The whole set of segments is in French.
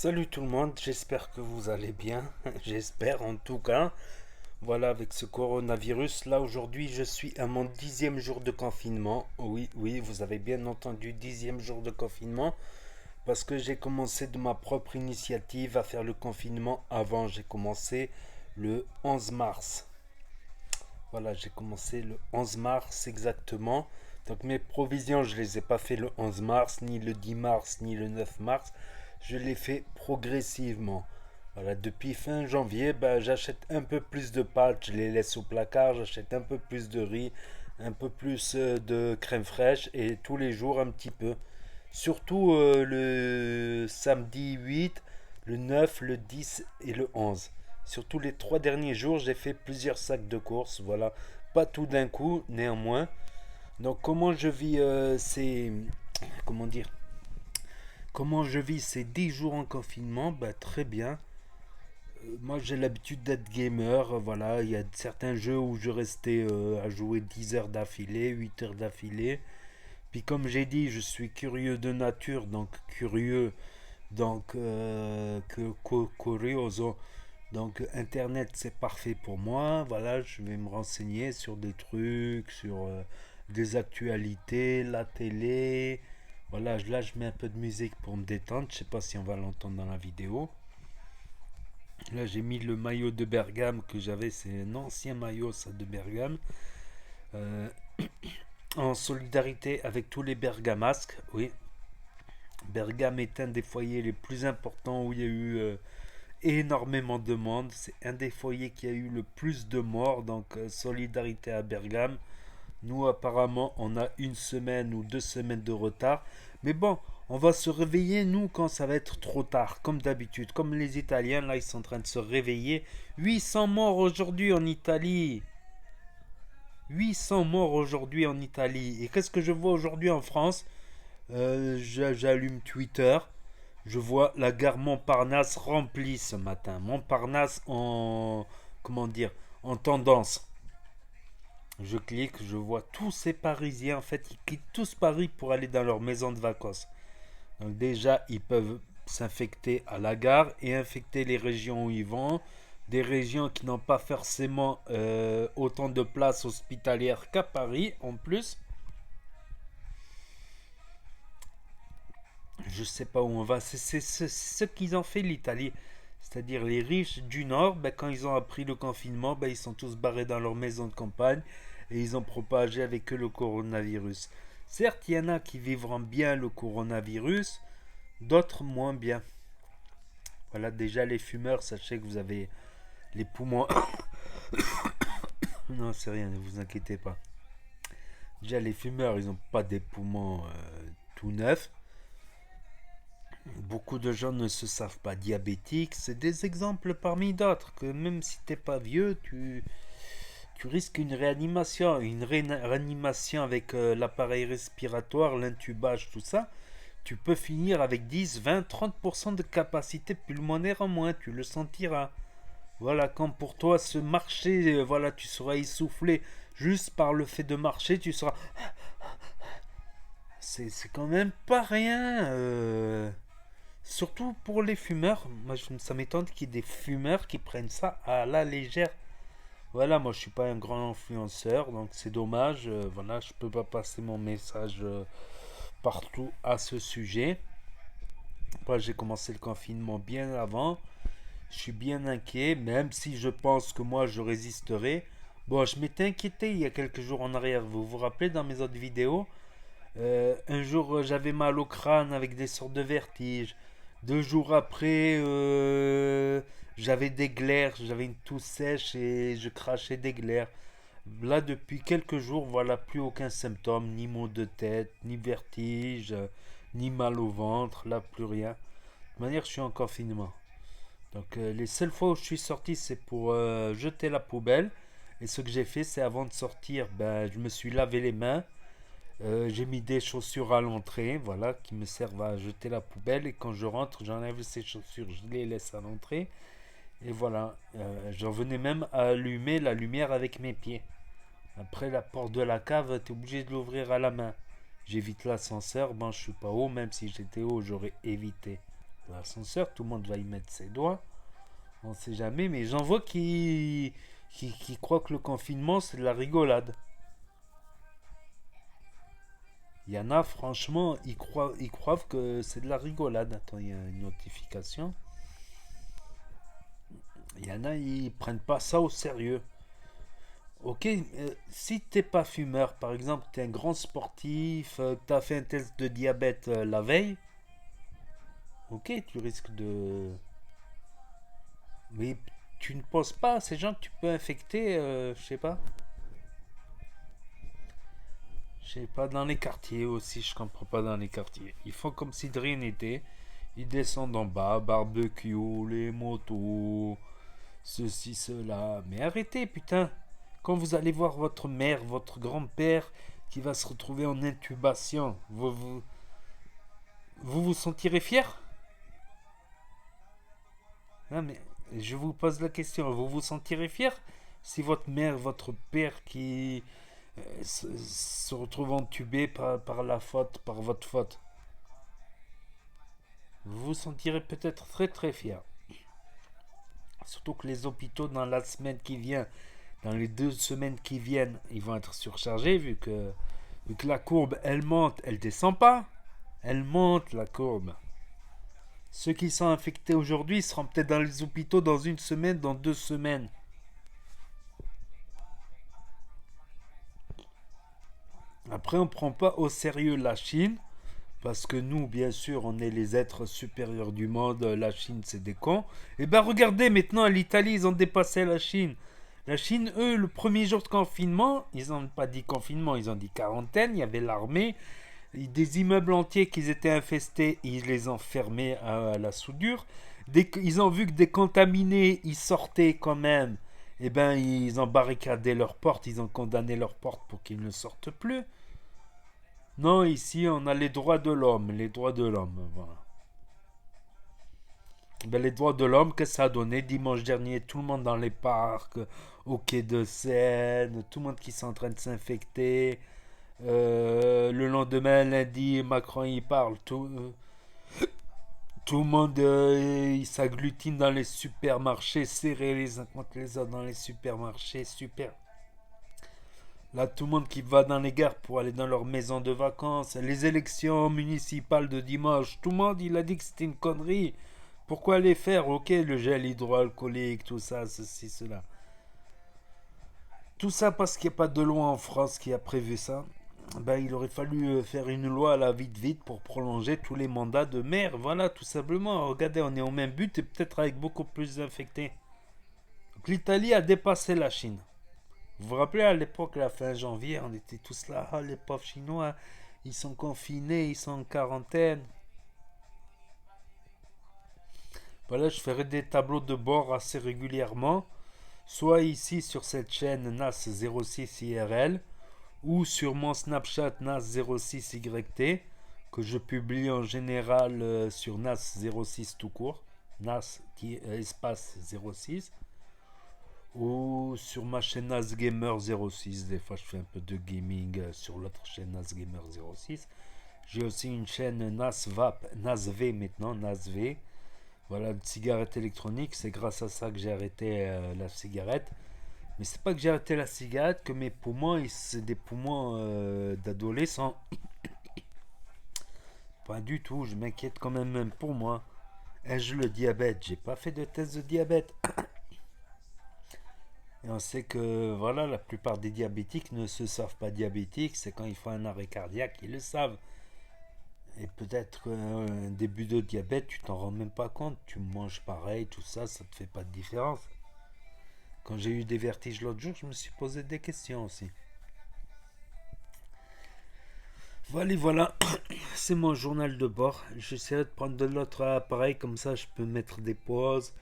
Salut tout le monde, j'espère que vous allez bien. J'espère en tout cas. Voilà, avec ce coronavirus, là aujourd'hui je suis à mon 10e jour de confinement. Oui, oui, vous avez bien entendu, 10e jour de confinement. Parce que j'ai commencé de ma propre initiative à faire le confinement avant. J'ai commencé le 11 mars. Voilà, j'ai commencé le 11 mars exactement. Donc mes provisions, je les ai pas fait le 11 mars, ni le 10 mars, ni le 9 mars. Je les fais progressivement. Voilà, depuis fin janvier, bah, j'achète un peu plus de pâtes, je les laisse au placard, j'achète un peu plus de riz, un peu plus de crème fraîche et tous les jours un petit peu. Surtout le samedi 8, le 9, le 10 et le 11. Surtout les 3 derniers jours, j'ai fait plusieurs sacs de courses. Voilà, pas tout d'un coup, néanmoins. Donc comment je vis ces... Comment dire? Comment je vis ces 10 jours en confinement? Bah, très bien. Moi j'ai l'habitude d'être gamer. Voilà, il y a certains jeux où je restais à jouer 10 heures d'affilée, 8 heures d'affilée. Puis comme j'ai dit, je suis curieux de nature, donc curieux, donc curioso. Donc Internet c'est parfait pour moi. Voilà, je vais me renseigner sur des trucs, sur des actualités, la télé. Voilà, là je mets un peu de musique pour me détendre. Je sais pas si on va l'entendre dans la vidéo. Là j'ai mis le maillot de Bergame que j'avais, c'est un ancien maillot ça de Bergame. Euh, en solidarité avec tous les bergamasques, oui. Bergame est un des foyers les plus importants où il y a eu énormément de monde. C'est un des foyers qui a eu le plus de morts, donc solidarité à Bergame. Nous, apparemment, on a 1 semaine ou 2 semaines de retard. Mais bon, on va se réveiller, nous, quand ça va être trop tard, comme d'habitude. Comme les Italiens, là, ils sont en train de se réveiller. 800 morts aujourd'hui en Italie. 800 morts aujourd'hui en Italie. Et qu'est-ce que je vois aujourd'hui en France? J'allume Twitter. Je vois la gare Montparnasse remplie ce matin. Montparnasse en... Comment dire? En tendance. Je clique, je vois tous ces Parisiens. En fait, ils quittent tous Paris pour aller dans leur maison de vacances. Donc déjà, ils peuvent s'infecter à la gare et infecter les régions où ils vont. Des régions qui n'ont pas forcément autant de places hospitalières qu'à Paris en plus. Je sais pas où on va. C'est ce qu'ils ont fait l'Italie. C'est-à-dire les riches du Nord, ben, quand ils ont appris le confinement, ben, ils sont tous barrés dans leur maison de campagne et ils ont propagé avec eux le coronavirus. Certes, il y en a qui vivront bien le coronavirus, d'autres moins bien. Voilà, déjà les fumeurs, sachez que vous avez les poumons. Non, c'est rien, ne vous inquiétez pas. Déjà les fumeurs, ils n'ont pas des poumons tout neufs. Beaucoup de gens ne se savent pas diabétiques. C'est des exemples parmi d'autres que même si t'es pas vieux, tu risques une réanimation. Une réanimation avec l'appareil respiratoire, l'intubage, tout ça. Tu peux finir avec 10, 20, 30% de capacité pulmonaire en moins. Tu le sentiras. Voilà, quand pour toi ce marcher, voilà, tu seras essoufflé juste par le fait de marcher, tu seras. C'est quand même pas rien. Surtout pour les fumeurs, moi ça m'étonne qu'il y ait des fumeurs qui prennent ça à la légère. Voilà, moi je suis pas un grand influenceur, donc c'est dommage. Voilà, je peux pas passer mon message partout à ce sujet. Moi j'ai commencé le confinement bien avant. Je suis bien inquiet, même si je pense que moi je résisterai. Bon, je m'étais inquiété il y a quelques jours en arrière. Vous vous rappelez dans mes autres vidéos? Un jour j'avais mal au crâne avec des sortes de vertiges. 2 jours après, j'avais des glaires, j'avais une toux sèche et je crachais des glaires. Là, depuis quelques jours, voilà, plus aucun symptôme, ni maux de tête, ni vertige, ni mal au ventre, là, plus rien. De toute manière, je suis en confinement. Donc, les seules fois où je suis sorti, c'est pour jeter la poubelle. Et ce que j'ai fait, c'est avant de sortir, ben, je me suis lavé les mains. J'ai mis des chaussures à l'entrée, voilà, qui me servent à jeter la poubelle. Et quand je rentre, j'enlève ces chaussures, je les laisse à l'entrée. Et voilà, j'en venais même à allumer la lumière avec mes pieds. Après, la porte de la cave, t'es obligé de l'ouvrir à la main. J'évite l'ascenseur, bon, je suis pas haut, même si j'étais haut, j'aurais évité. L'ascenseur, tout le monde va y mettre ses doigts. On sait jamais, mais j'en vois qui croient que le confinement, c'est de la rigolade. Il y en a, franchement, ils croient que c'est de la rigolade. Attends, il y a une notification. Il y en a, ils prennent pas ça au sérieux. Ok, si t'es pas fumeur, par exemple, t'es un grand sportif, t'as fait un test de diabète la veille, ok, tu risques de... Mais tu ne penses pas à ces gens que tu peux infecter, je sais pas, dans les quartiers aussi, je comprends pas dans les quartiers. Ils font comme si de rien n'était. Ils descendent en bas, barbecue, les motos, ceci, cela. Mais arrêtez, putain. Quand vous allez voir votre mère, votre grand-père qui va se retrouver en intubation, vous sentirez fier? Non, mais je vous pose la question, vous vous sentirez fier si votre mère, votre père qui se retrouve entubé par la faute, par votre faute? Vous vous sentirez peut-être très très fier. Surtout que les hôpitaux dans la semaine qui vient, dans les 2 semaines qui viennent, ils vont être surchargés vu que la courbe elle monte, elle descend pas. Elle monte la courbe. Ceux qui sont infectés aujourd'hui seront peut-être dans les hôpitaux dans une semaine, dans 2 semaines. Après, on ne prend pas au sérieux la Chine, parce que nous, bien sûr, on est les êtres supérieurs du monde. La Chine, c'est des cons. Et ben regardez, maintenant, l'Italie, ils ont dépassé la Chine. La Chine, eux, le premier jour de confinement, ils n'ont pas dit confinement, ils ont dit quarantaine. Il y avait l'armée, des immeubles entiers qui étaient infestés, ils les ont fermés à la soudure. Dès qu'ils ont vu que des contaminés, ils sortaient quand même, eh ben ils ont barricadé leurs portes, ils ont condamné leurs portes pour qu'ils ne sortent plus. Non, ici on a les droits de l'homme, les droits de l'homme, voilà. Ben, les droits de l'homme, qu'est-ce que ça a donné dimanche dernier? Tout le monde dans les parcs, au quai de Seine, tout le monde qui sont en train de s'infecter. Le lendemain, lundi, Macron il parle. Tout le monde il s'agglutine dans les supermarchés, serrés les uns contre les autres dans les supermarchés. Super. Là, tout le monde qui va dans les gares pour aller dans leur maison de vacances. Les élections municipales de dimanche, tout le monde il a dit que c'était une connerie. Pourquoi les faire? Ok, le gel hydroalcoolique, tout ça, ceci, cela. Tout ça parce qu'il n'y a pas de loi en France qui a prévu ça. Ben, il aurait fallu faire une loi à la vite vite pour prolonger tous les mandats de maire. Voilà, tout simplement. Regardez, on est au même but et peut-être avec beaucoup plus d'infectés. Donc, l'Italie a dépassé la Chine. Vous vous rappelez à l'époque, la fin janvier, on était tous là, ah, les pauvres Chinois, ils sont confinés, ils sont en quarantaine. Voilà, je ferai des tableaux de bord assez régulièrement, soit ici sur cette chaîne NAS06 IRL, ou sur mon Snapchat NAS06YT, que je publie en général sur NAS06 tout court, NAS espace 06, ou sur ma chaîne NASGamer06. Des fois, je fais un peu de gaming sur l'autre chaîne NASGamer06. J'ai aussi une chaîne NASVAP, NASV maintenant, NASV. Voilà, de cigarette électronique. C'est grâce à ça que j'ai arrêté la cigarette. Mais c'est pas que j'ai arrêté la cigarette, que mes poumons, c'est des poumons d'adolescent. Pas du tout, je m'inquiète quand même pour moi. Ai-je le diabète? J'ai pas fait de test de diabète. Et on sait que voilà, la plupart des diabétiques ne se savent pas diabétiques, c'est quand ils font un arrêt cardiaque qu'ils le savent. Et peut-être qu'un début de diabète, tu t'en rends même pas compte, tu manges pareil, tout ça, ça te fait pas de différence. Quand j'ai eu des vertiges l'autre jour, je me suis posé des questions aussi. Voilà, voilà, c'est mon journal de bord. J'essaierai de prendre de l'autre appareil, comme ça je peux mettre des pauses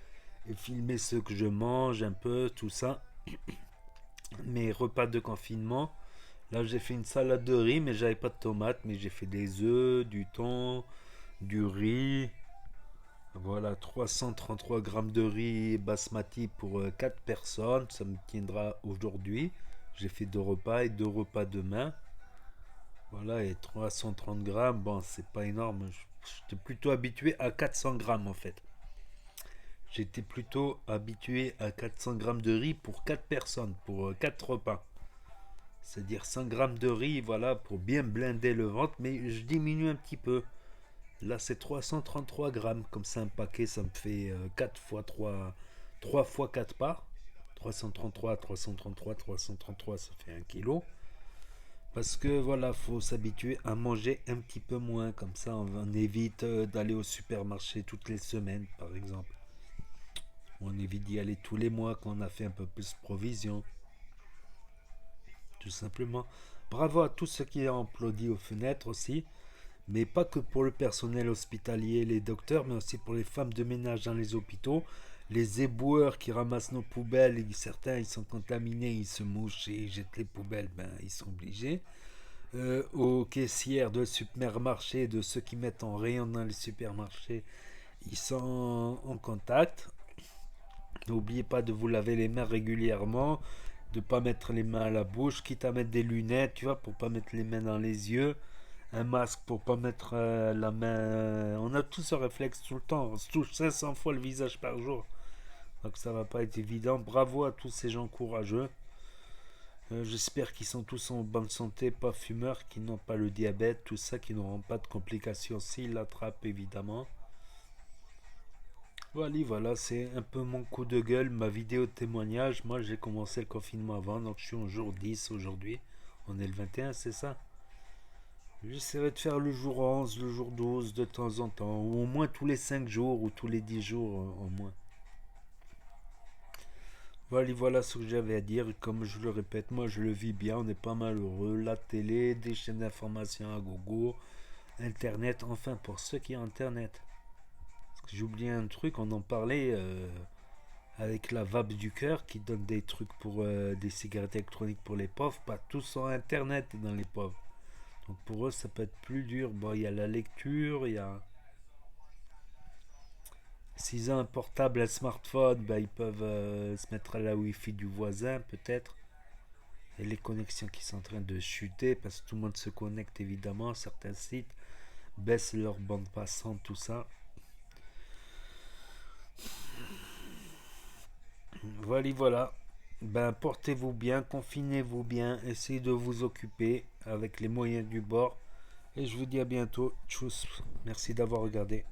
et filmer ce que je mange un peu, tout ça. Mes repas de confinement. Là, j'ai fait une salade de riz, mais j'avais pas de tomates. Mais j'ai fait des œufs, du thon, du riz. Voilà, 333 grammes de riz basmati pour 4 personnes. Ça me tiendra aujourd'hui. J'ai fait 2 repas et 2 repas demain. Voilà, et 330 grammes, bon, c'est pas énorme. J'étais plutôt habitué à 400 grammes en fait. J'étais plutôt habitué à 400 grammes de riz pour 4 personnes, pour 4 repas. C'est-à-dire 100 grammes de riz, voilà, pour bien blinder le ventre, mais je diminue un petit peu. Là, c'est 333 grammes. Comme ça, un paquet, ça me fait 4 fois 3, 3 fois 4 parts. 333, 333, 333, ça fait 1 kilo. Parce que voilà, faut s'habituer à manger un petit peu moins. Comme ça, on évite d'aller au supermarché toutes les semaines, par exemple. On évite d'y aller tous les mois quand on a fait un peu plus de provisions. Tout simplement. Bravo à tous ceux qui ont applaudi aux fenêtres aussi. Mais pas que pour le personnel hospitalier, les docteurs, mais aussi pour les femmes de ménage dans les hôpitaux, les éboueurs qui ramassent nos poubelles, et certains ils sont contaminés, ils se mouchent et ils jettent les poubelles, ben ils sont obligés. Aux caissières de supermarchés, de ceux qui mettent en rayon dans les supermarchés, ils sont en contact. N'oubliez pas de vous laver les mains régulièrement, de pas mettre les mains à la bouche, quitte à mettre des lunettes, tu vois, pour pas mettre les mains dans les yeux, un masque pour pas mettre la main. On a tous ce réflexe tout le temps. On se touche 500 fois le visage par jour. Donc ça va pas être évident. Bravo à tous ces gens courageux. J'espère qu'ils sont tous en bonne santé, pas fumeurs, qui n'ont pas le diabète, tout ça, qui n'auront pas de complications s'ils l'attrapent évidemment. Voilà, voilà, c'est un peu mon coup de gueule, ma vidéo de témoignage. Moi j'ai commencé le confinement avant, donc je suis au jour 10 aujourd'hui. On est le 21, c'est ça? J'essaierai de faire le jour 11, le jour 12 de temps en temps, ou au moins tous les 5 jours ou tous les 10 jours au moins. Voilà, voilà ce que j'avais à dire. Comme je le répète, moi je le vis bien, on est pas malheureux. La télé, des chaînes d'information à gogo, Internet, enfin pour ceux qui ont Internet. Parce que j'ai oublié un truc, on en parlait avec la vape du cœur qui donne des trucs pour des cigarettes électroniques pour les pauvres. Pas tous ont Internet dans les pauvres. Donc pour eux, ça peut être plus dur. Bon, il y a la lecture, il y a. S'ils ont un portable, un smartphone, bah, ils peuvent se mettre à la Wi-Fi du voisin, peut-être. Et les connexions qui sont en train de chuter, parce que tout le monde se connecte évidemment. Certains sites baissent leur bande passante, tout ça. Voilà, voilà. Ben, portez-vous bien, confinez-vous bien, essayez de vous occuper avec les moyens du bord. Et je vous dis à bientôt. Tchuss. Merci d'avoir regardé.